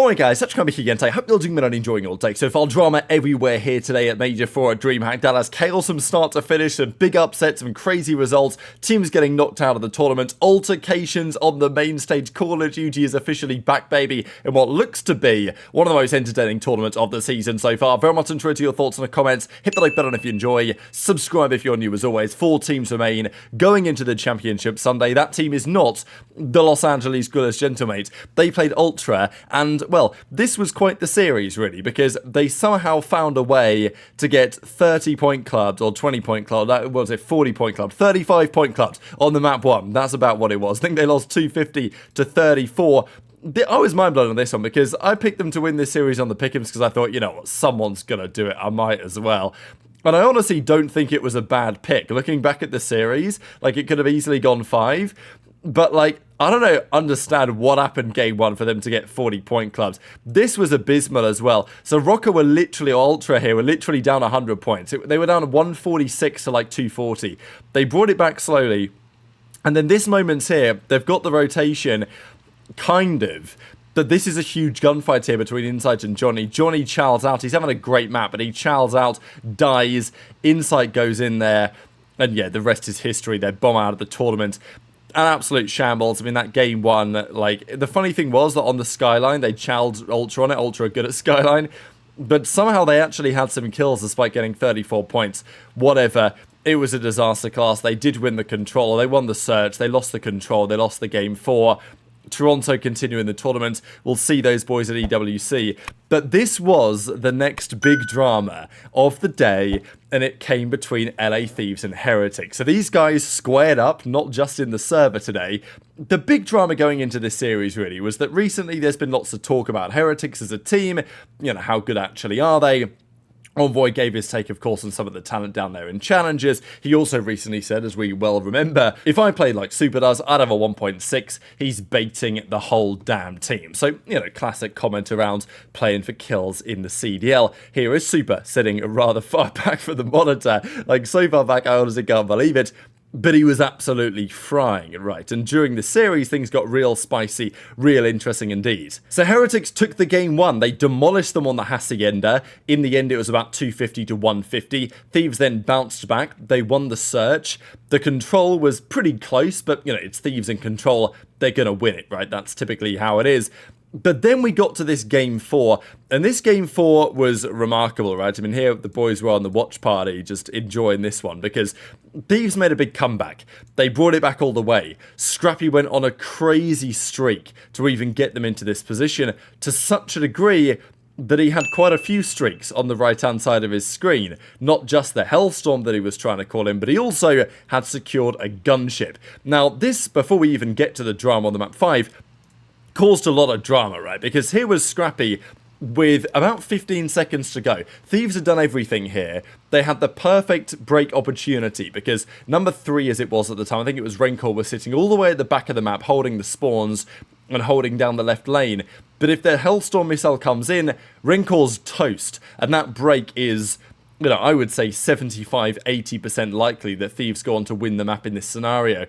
Alright guys, such Kremp again today. Hope you're doing well and enjoying your day. So far, drama everywhere here today at Major 4 at DreamHack Dallas. Chaos from start to finish, some big upsets, some crazy results, teams getting knocked out of the tournament, altercations on the main stage. Call of Duty is officially back, baby, in what looks to be one of the most entertaining tournaments of the season so far. Very much interested in your thoughts in the comments. Hit the like button if you enjoy. Subscribe if you're new as always. 4 teams remain going into the championship Sunday. That team is not the Los Angeles Guerrillas Gentlemate. They played Ultra, and well, this was quite the series really, because they somehow found a way to get 30-point clubs, or 20-point clubs, that was it, 40-point clubs, 35-point clubs on the map 1. That's about what it was. I think they lost 250 to 34. I was mind blown on this one because I picked them to win this series on the pick'ems because I thought, you know what, someone's gonna do it, I might as well. And I honestly don't think it was a bad pick. Looking back at the series, like, it could have easily gone 5. But, like, I don't understand what happened game 1 for them to get 40-point clubs. This was abysmal as well. So Rocker were literally, or Ultra here, were literally down 100 points. They were down 146 to, like, 240. They brought it back slowly. And then this moment's here, they've got the rotation, kind of. But this is a huge gunfight here between Insight and Johnny. Johnny chowls out. He's having a great map, but he chowls out, dies. Insight goes in there. And yeah, the rest is history. They bomb out of the tournament. An absolute shambles. I mean, that game 1, like, the funny thing was that on the Skyline, they chowed Ultra on it. Ultra are good at Skyline. But somehow they actually had some kills despite getting 34 points. Whatever. It was a disaster class. They did win the control. They won the search. They lost the control. They lost the game 4. Toronto continuing the tournament. We'll see those boys at EWC. But this was the next big drama of the day, and it came between LA Thieves and Heretic. So these guys squared up, not just in the server today. The big drama going into this series really was that recently there's been lots of talk about Heretics as a team. You know, how good actually are they? Envoy gave his take, of course, on some of the talent down there in challenges. He also recently said, as we well remember, if I played like SupeR does, I'd have a 1.6. He's baiting the whole damn team. So, you know, classic comment around playing for kills in the CDL. Here is SupeR sitting rather far back from the monitor. Like, so far back, I honestly can't believe it. But he was absolutely frying it, right? And during the series, things got real spicy, real interesting indeed. So Heretics took the game 1. They demolished them on the Hacienda. In the end, it was about 250 to 150. Thieves then bounced back. They won the search. The control was pretty close, but, you know, it's Thieves in control. They're going to win it, right? That's typically how it is. But then we got to this game 4, and this game 4 was remarkable, right? I mean, here the boys were on the watch party just enjoying this one, because Thieves made a big comeback. They brought it back all the way. Scrappy went on a crazy streak to even get them into this position, to such a degree that he had quite a few streaks on the right-hand side of his screen. Not just the Hellstorm that he was trying to call in, but he also had secured a gunship. Now, this, before we even get to the drama on the map 5, caused a lot of drama, right? Because here was Scrappy with about 15 seconds to go. Thieves had done everything here. They had the perfect break opportunity because number 3, as it was at the time, I think it was Rancor, was sitting all the way at the back of the map holding the spawns and holding down the left lane. But if their Hellstorm missile comes in, Rancor's toast. And that break is, you know, I would say 75-80% likely that Thieves go on to win the map in this scenario.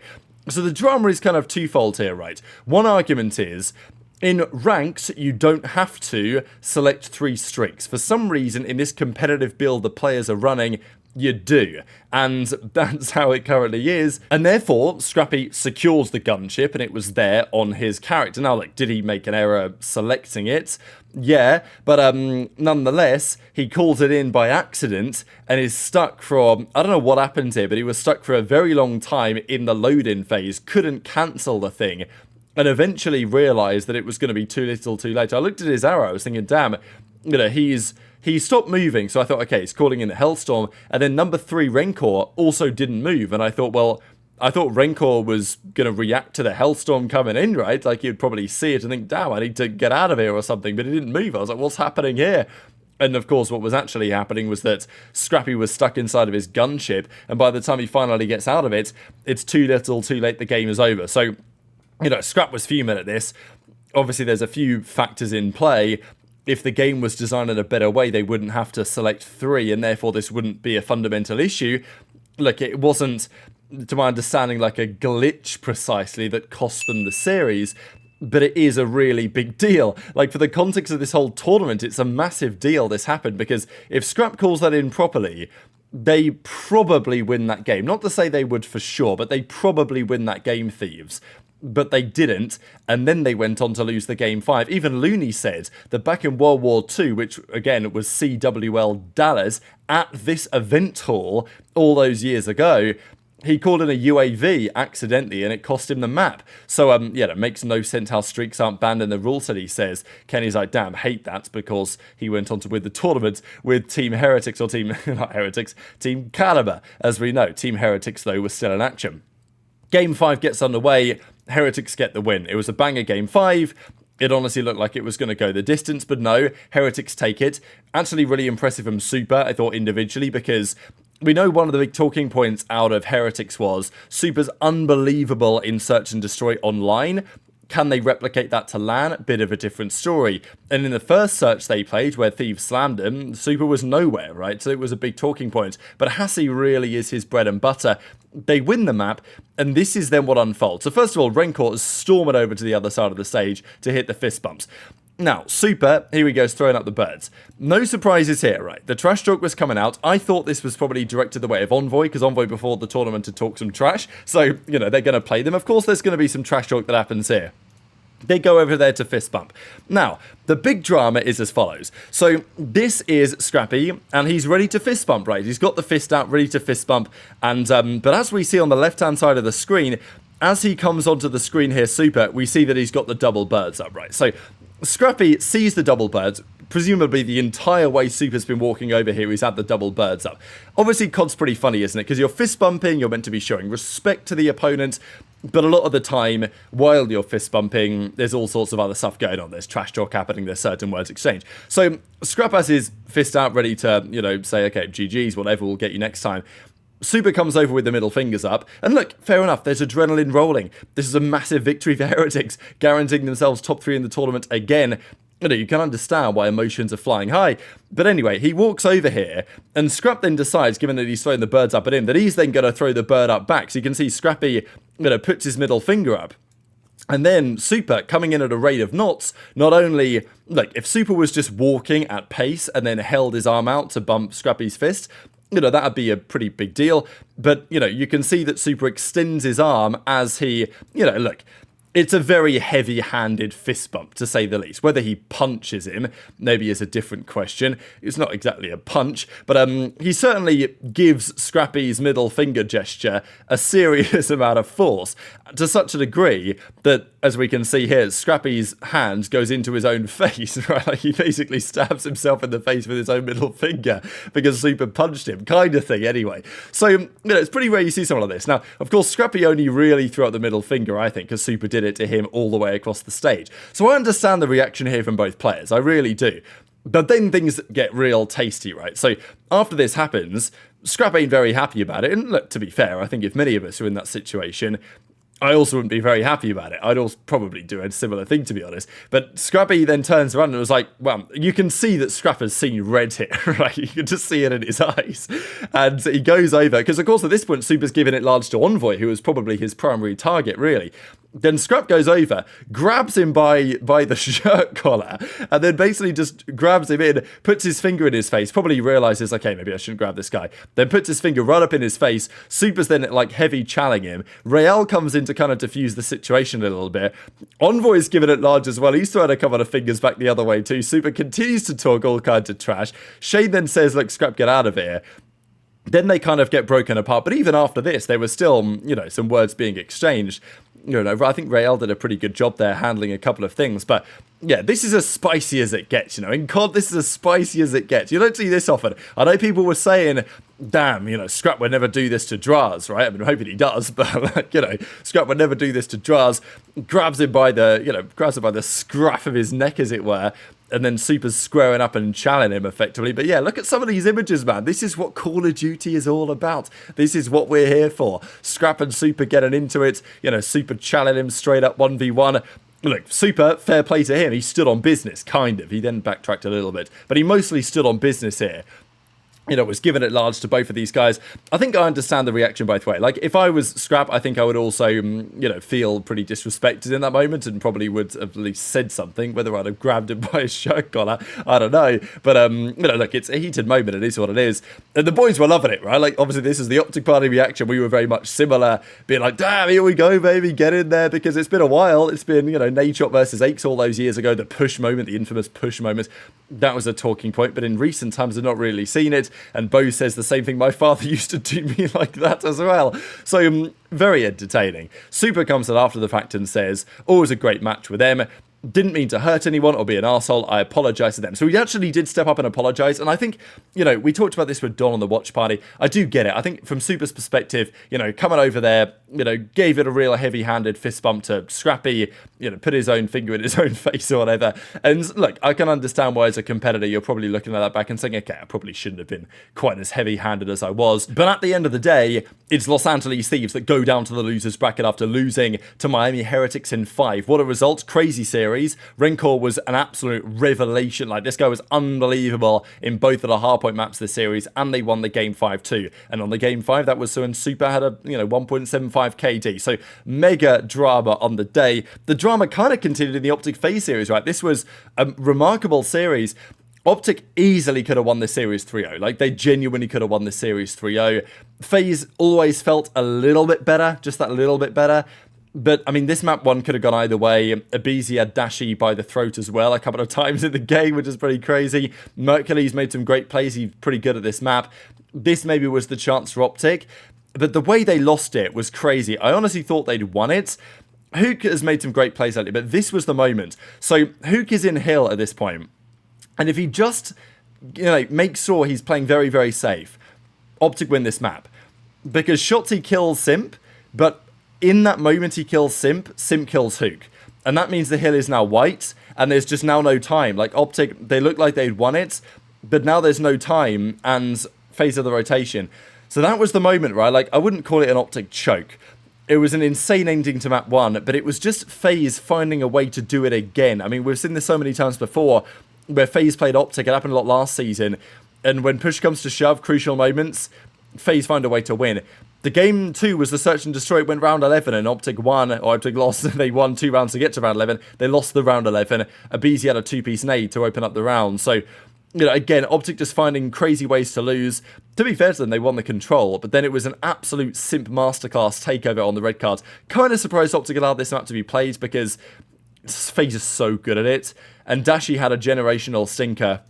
So the drama is kind of twofold here, right? One argument is, in ranks, you don't have to select 3 streaks. For some reason, in this competitive build the players are running, you do. And that's how it currently is. And therefore, Scrappy secures the gunship, and it was there on his character. Now, like, did he make an error selecting it? Yeah, but nonetheless, he calls it in by accident and is stuck for, I don't know what happened here, but he was stuck for a very long time in the load-in phase, couldn't cancel the thing, and eventually realised that it was going to be too little too late. I looked at his arrow, I was thinking, damn, you know, he stopped moving, so I thought, okay, he's calling in the Hellstorm, and then number 3, Rancor, also didn't move, and I thought, well, I thought Rancor was going to react to the Hellstorm coming in, right? Like, he'd probably see it and think, damn, I need to get out of here or something, but he didn't move. I was like, what's happening here? And of course, what was actually happening was that Scrappy was stuck inside of his gunship, and by the time he finally gets out of it, it's too little, too late, the game is over. So, you know, Scrap was fuming at this. Obviously, there's a few factors in play. If the game was designed in a better way, they wouldn't have to select 3, and therefore this wouldn't be a fundamental issue. Look, it wasn't, to my understanding, like a glitch precisely that cost them the series. but it is a really big deal. Like, for the context of this whole tournament, it's a massive deal this happened, because if Scrap calls that in properly, they probably win that game. Not to say they would for sure, but they probably win that game, Thieves. But they didn't, and then they went on to lose the Game 5. Even Looney said that back in World War II, which again was CWL Dallas, at this event hall all those years ago, he called in a UAV accidentally and it cost him the map. So, yeah, it makes no sense how streaks aren't banned in the rule set, he says. Kenny's like, damn, hate that, because he went on to win the tournament with Team Heretics, or Team, not Heretics, Team Caliber, as we know. Team Heretics, though, was still in action. Game 5 gets underway. Heretics get the win. It was a banger Game 5. It honestly looked like it was going to go the distance, but no, Heretics take it. Actually really impressive from SupeR, I thought, individually, because we know one of the big talking points out of Heretics was SupeR's unbelievable in search and destroy online. Can they replicate that to LAN? Bit of a different story. And in the first search they played, where Thieves slammed him, SupeR was nowhere, right? So it was a big talking point. But HyDra really is his bread and butter. They win the map, and this is then what unfolds. So first of all, Rencourt is storming over to the other side of the stage to hit the fist bumps. Now, SupeR, here he goes, throwing up the birds. No surprises here, right? The trash talk was coming out. I thought this was probably directed the way of Envoy, because Envoy before the tournament had talked some trash. So, you know, they're going to play them. Of course, there's going to be some trash talk that happens here. They go over there to fist bump. Now, the big drama is as follows. So, this is Scrappy, and he's ready to fist bump, right? He's got the fist out, ready to fist bump. And, but as we see on the left-hand side of the screen, as he comes onto the screen here, SupeR, we see that he's got the double birds up, right? So, Scrappy sees the double birds. Presumably the entire way SupeR's been walking over here, he's had the double birds up. Obviously, COD's pretty funny, isn't it? Because you're fist bumping, you're meant to be showing respect to the opponent, but a lot of the time, while you're fist bumping, there's all sorts of other stuff going on. There's trash talk happening, there's certain words exchanged. So, Scrap has his fist out, ready to, you know, say, okay, GG's, whatever, we'll get you next time. SupeR comes over with the middle fingers up, and look, fair enough, there's adrenaline rolling. This is a massive victory for Heretics, guaranteeing themselves top 3 in the tournament again. You know, you can understand why emotions are flying high. But anyway, he walks over here, and Scrap then decides, given that he's throwing the birds up at him, that he's then going to throw the bird up back. So you can see Scrappy, you know, puts his middle finger up. And then SupeR, coming in at a rate of knots, not only, like, if SupeR was just walking at pace and then held his arm out to bump Scrappy's fist, you know, that'd be a pretty big deal. But, you know, you can see that SupeR extends his arm as he, you know, look, it's a very heavy-handed fist bump, to say the least. Whether he punches him maybe is a different question. It's not exactly a punch, but he certainly gives Scrappy's middle finger gesture a serious amount of force, to such a degree that, as we can see here, Scrappy's hand goes into his own face, right? Like, he basically stabs himself in the face with his own middle finger because SupeR punched him, kind of thing, anyway. So, you know, it's pretty rare you see something like this. Now, of course, Scrappy only really threw out the middle finger, I think, because SupeR did it to him all the way across the stage. So I understand the reaction here from both players, I really do. But then things get real tasty, right? So after this happens, Scrap ain't very happy about it. And look, to be fair, I think if many of us are in that situation, I also wouldn't be very happy about it. I'd also probably do a similar thing, to be honest. But Scrappy then turns around and was like, well, you can see that Scrap has seen red here, right? You can just see it in his eyes. And he goes over, because of course at this point, SupeR's given it large to Envoy, who was probably his primary target, really. Then Scrap goes over, grabs him by the shirt collar, and then basically just grabs him in, puts his finger in his face, probably realizes, okay, maybe I shouldn't grab this guy. Then puts his finger right up in his face. SupeR's then like heavy challing him. Rael comes in to kind of diffuse the situation a little bit. Envoy's given it large as well. He's throwing a couple of fingers back the other way too. SupeR continues to talk all kinds of trash. Shane then says, look, Scrap, get out of here. Then they kind of get broken apart. But even after this, there was still, you know, some words being exchanged. You know, I think Rael did a pretty good job there handling a couple of things. But yeah, this is as spicy as it gets, you know. In COD, this is as spicy as it gets. You don't see this often. I know people were saying, damn, you know, Scrap would never do this to Drazah, right? I mean, I'm hoping he does, but, like, you know, Scrap would never do this to Drazah. Grabs him by the, you know, grabs him by the scruff of his neck, as it were. And then SupeR's squaring up and challenging him effectively. But yeah, look at some of these images, man. This is what Call of Duty is all about. This is what we're here for. Scrap and SupeR getting into it. You know, SupeR challenging him straight up 1v1. Look, SupeR, fair play to him. He stood on business, kind of. He then backtracked a little bit. But he mostly stood on business here. you know, was given at large to both of these guys. I think I understand the reaction both ways. Like, if I was Scrap, I think I would also, you know, feel pretty disrespected in that moment and probably would have at least said something. Whether I'd have grabbed him by his shirt collar, I don't know. But, you know, look, it's a heated moment. It is what it is. And the boys were loving it, right? Like, obviously, this is the OpTic party reaction. We were very much similar, being like, damn, here we go, baby, get in there, because it's been a while. It's been, you know, Nadeshot versus Aches all those years ago, the push moment, the infamous push moment. That was a talking point, but in recent times, I've not really seen it. And Bo says the same thing. My father used to do me like that as well. So very entertaining. SupeR comes in after the fact and says, always a great match with them. Didn't mean to hurt anyone or be an arsehole. I apologise to them. So he actually did step up and apologise. And I think, you know, we talked about this with Don on the watch party. I do get it. I think from SupeR's perspective, you know, coming over there, you know, gave it a real heavy-handed fist bump to Scrappy, you know, put his own finger in his own face or whatever. And look, I can understand why as a competitor, you're probably looking at that back and saying, okay, I probably shouldn't have been quite as heavy-handed as I was. But at the end of the day, it's Los Angeles Thieves that go down to the losers bracket after losing to Miami Heretics in 5. What a result. Crazy series. Rencor was an absolute revelation. Like, this guy was unbelievable in both of the hardpoint maps this series, and they won the game 5-2. And on the game 5, that was so when SupeR had a, you know, 1.75 KD. So mega drama on the day. The drama kind of continued in the OpTic FaZe series, right? This was a remarkable series. OpTic easily could have won this series 3-0. Like, they genuinely could have won this series 3-0. FaZe always felt a little bit better, just that little bit better. But, I mean, this map one could have gone either way. aBeZy had Dashy by the throat as well a couple of times in the game, which is pretty crazy. Mercury's made some great plays. He's pretty good at this map. This maybe was the chance for OpTic. But the way they lost it was crazy. I honestly thought they'd won it. Huke has made some great plays lately, but this was the moment. So, Huke is in Hill at this point. And if he just, you know, makes sure he's playing very, very safe, OpTic win this map. Because Shotzzy kills Simp, but in that moment he kills Simp, Simp kills Huke. And that means the hill is now white, and there's just now no time. Like, OpTic, they look like they'd won it, but now there's no time, and phase of the rotation. So that was the moment, right? Like, I wouldn't call it an OpTic choke. It was an insane ending to map 1, but it was just FaZe finding a way to do it again. I mean, we've seen this so many times before, where FaZe played OpTic. It happened a lot last season. And when push comes to shove, crucial moments, FaZe find a way to win. The game 2 was the search and destroy. It went round 11 and OpTic won, or OpTic lost. They won 2 rounds to get to round 11. They lost the round 11. aBeZy had a 2-piece nade to open up the round. So, you know, again, OpTic just finding crazy ways to lose. To be fair to them, they won the control, but then it was an absolute Simp masterclass takeover on the red cards. Kind of surprised OpTic allowed this map to be played because FaZe is so good at it. And Dashy had a generational stinker.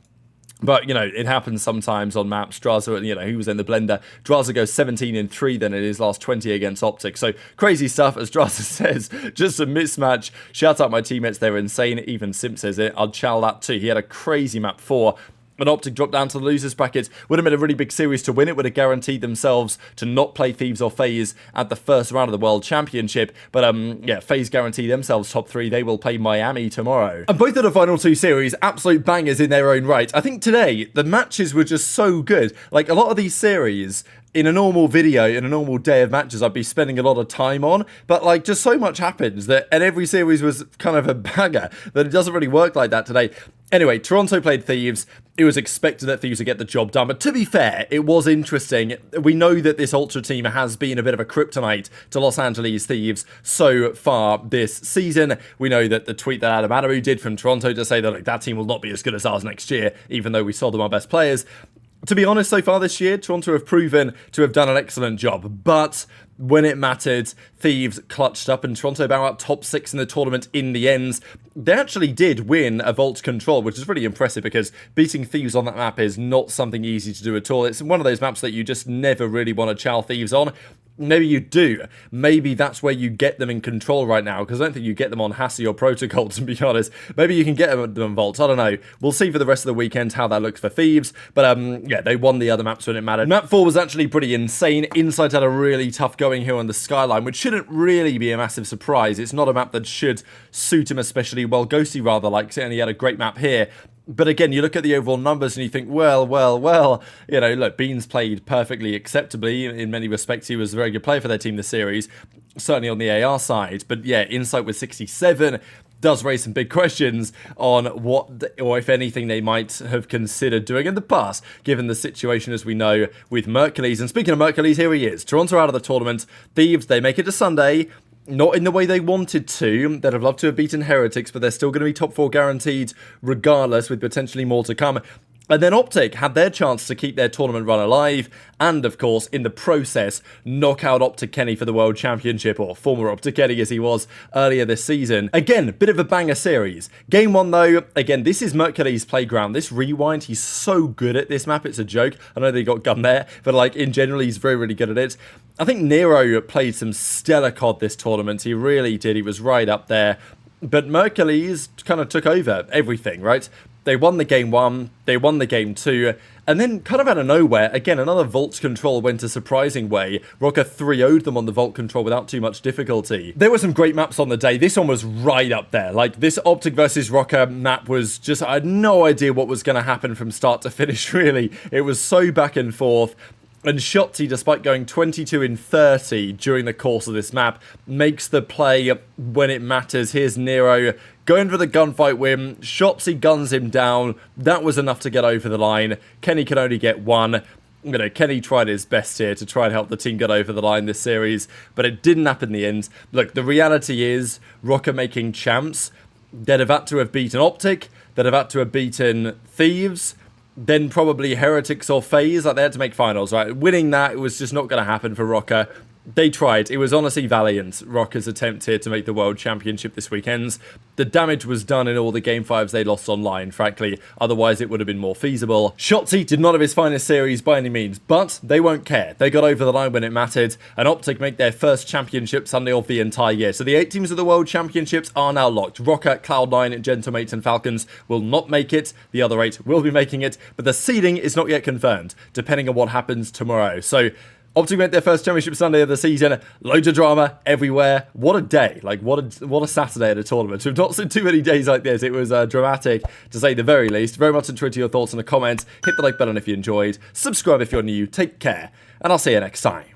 But, you know, it happens sometimes on maps. Drazah, you know, he was in the blender. Drazah goes 17-3 then in his last 20 against OpTic. So, crazy stuff, as Drazah says. Just a mismatch. Shout out my teammates, they're insane. Even Simp says it. I'd chow that too. He had a crazy map 4. And OpTic dropped down to the losers bracket. Would have been a really big series to win. It would have guaranteed themselves to not play Thieves or FaZe at the first round of the World Championship. But, yeah, FaZe guarantee themselves top 3. They will play Miami tomorrow. And both of the final 2 series, absolute bangers in their own right. I think today, the matches were just so good. Like, a lot of these series, in a normal video, in a normal day of matches, I'd be spending a lot of time on. But, like, just so much happens that, and every series was kind of a banger, that it doesn't really work like that today. Anyway, Toronto played Thieves. It was expected that Thieves would get the job done, but to be fair, it was interesting. We know that this Ultra team has been a bit of a kryptonite to Los Angeles Thieves so far this season. We know that the tweet that aBeZy did from Toronto to say that, like, that team will not be as good as ours next year, even though we sold them our best players. To be honest, so far this year, Toronto have proven to have done an excellent job, but when it mattered, Thieves clutched up and Toronto bow out top 6 in the tournament in the end. They actually did win a Vault Control, which is really impressive because beating Thieves on that map is not something easy to do at all. It's one of those maps that you just never really want to chow Thieves on. Maybe you do. Maybe that's where you get them in control right now, because I don't think you get them on Hassi or Protocol, to be honest. Maybe you can get them on Vault. I don't know. We'll see for the rest of the weekend how that looks for Thieves. But, yeah, they won the other maps when it mattered. Map 4 was actually pretty insane. Insight had a really tough going here on the Skyline, which shouldn't really be a massive surprise. It's not a map that should suit him especially well. Ghosty rather likes it, and he had a great map here. But again, you look at the overall numbers and you think, well, you know, look, Beans played perfectly acceptably. In many respects, he was a very good player for their team this series, certainly on the AR side. But yeah, Insight with 67. does raise some big questions on what, or if anything, they might have considered doing in the past, given the situation as we know with Mercules. And speaking of Mercules, here he is. Toronto out of the tournament. Thieves, they make it to Sunday. Not in the way they wanted to. They'd have loved to have beaten Heretics, but they're still going to be top 4 guaranteed regardless, with potentially more to come. And then OpTic had their chance to keep their tournament run alive, and of course, in the process, knock out OpTic Kenny for the World Championship, or former OpTic Kenny as he was earlier this season. Again, bit of a banger series. Game 1 though, again, this is Mercules' playground. This rewind, he's so good at this map, it's a joke. I know they got gun there, but like in general, he's very, really good at it. I think Nero played some stellar COD this tournament. He really did. He was right up there. But Mercules kind of took over everything, right? They won the game 1, they won the game 2, and then kind of out of nowhere, again, another Vault control went a surprising way. Rocker 3-0'd them on the Vault control without too much difficulty. There were some great maps on the day. This one was right up there. Like, this OpTic versus Rocker map was just, I had no idea what was going to happen from start to finish, really. It was so back and forth. And Shotzzy, despite going 22 in 30 during the course of this map, makes the play when it matters. Here's Nero going for the gunfight win. Shotzzy guns him down. That was enough to get over the line. Kenny can only get 1. You know, Kenny tried his best here to try and help the team get over the line this series, but it didn't happen in the end. Look, the reality is, Rocker making champs, they'd have had to have beaten OpTic, they'd have had to have beaten Thieves, then probably Heretics or FaZe. Like, they had to make finals, right? Winning that, it was just not going to happen for Rocker. They tried. It was honestly valiant, Rocker's attempt here to make the World Championship this weekend. The damage was done in all the Game 5s they lost online, frankly. Otherwise, it would have been more feasible. Shotzzy did not have his finest series by any means, but they won't care. They got over the line when it mattered, and OpTic make their first championship Sunday of the entire year. So the 8 teams of the World Championships are now locked. Rocker, Cloud9, Gentlemates, and Falcons will not make it. The other 8 will be making it, but the seeding is not yet confirmed, depending on what happens tomorrow. So OpTic made their first championship Sunday of the season. Loads of drama everywhere. What a day. Like, what a Saturday at a tournament. We've not seen too many days like this. It was dramatic, to say the very least. Very much enjoyed your thoughts in the comments. Hit the like button if you enjoyed. Subscribe if you're new. Take care. And I'll see you next time.